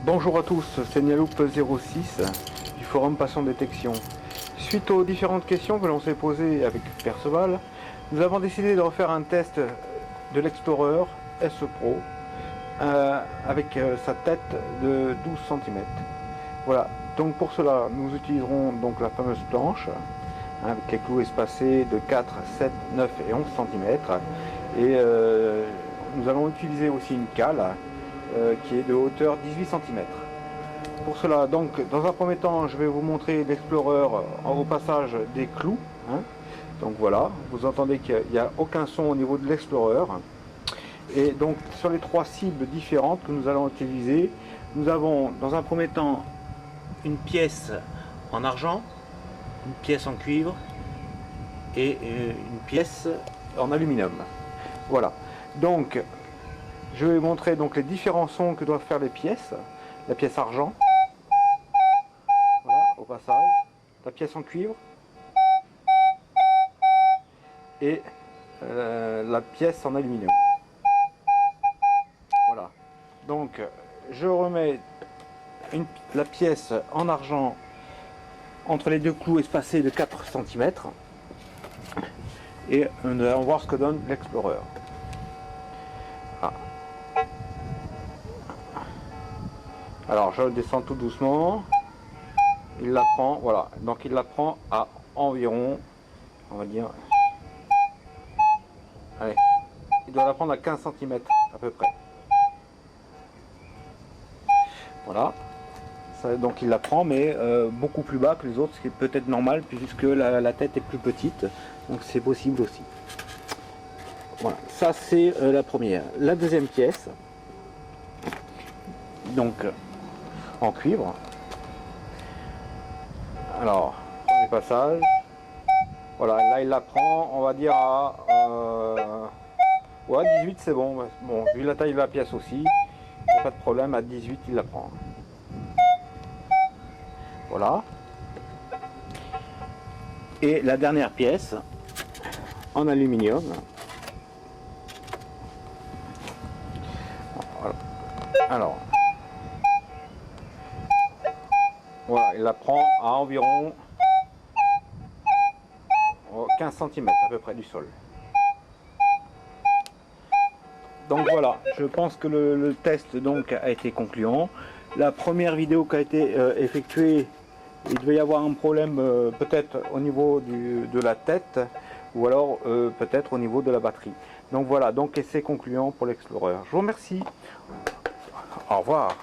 Bonjour à tous, c'est Nialoup06 du forum Passion Détection. Suite aux différentes questions que l'on s'est posées avec Perceval, nous avons décidé de refaire un test de l'Explorer SE Pro avec sa tête de 12 cm. Voilà, donc pour cela nous utiliserons donc la fameuse planche avec les clous espacés de 4, 7, 9 et 11 cm. Et nous allons utiliser aussi une cale qui est de hauteur 18 cm. Pour cela, donc, dans un premier temps, je vais vous montrer l'Explorer au passage des clous. Donc voilà, vous entendez qu'il n'y a aucun son au niveau de l'Explorer. Et donc sur les trois cibles différentes que nous allons utiliser, nous avons dans un premier temps une pièce en argent, une pièce en cuivre et une pièce en aluminium. Voilà, donc je vais vous montrer donc les différents sons que doivent faire les pièces. La pièce argent, voilà, au passage, la pièce en cuivre et la pièce en aluminium. Voilà, donc je remets la pièce en argent entre les deux clous espacés de 4 cm et nous allons voir ce que donne l'Explorer. Alors je le descends tout doucement, il la prend, voilà, donc il la prend à environ, on va dire, allez, il doit la prendre à 15 cm à peu près. Voilà, ça, donc il la prend mais beaucoup plus bas que les autres, ce qui est peut-être normal puisque la tête est plus petite, donc c'est possible aussi. Voilà, ça c'est la première. La deuxième pièce, donc en cuivre. Alors, premier passage. Voilà, là il la prend, on va dire à ouais, 18 c'est bon. Bon, vu la taille de la pièce aussi, il n'y a pas de problème, à 18 il la prend. Voilà. Et la dernière pièce en aluminium. Voilà. Alors, voilà, il la prend à environ 15 cm à peu près du sol. Donc voilà, je pense que le test donc a été concluant. La première vidéo qui a été effectuée, il devait y avoir un problème peut-être au niveau de la tête ou alors peut-être au niveau de la batterie. Donc voilà, donc c'est concluant pour l'Explorer. Je vous remercie. Au revoir.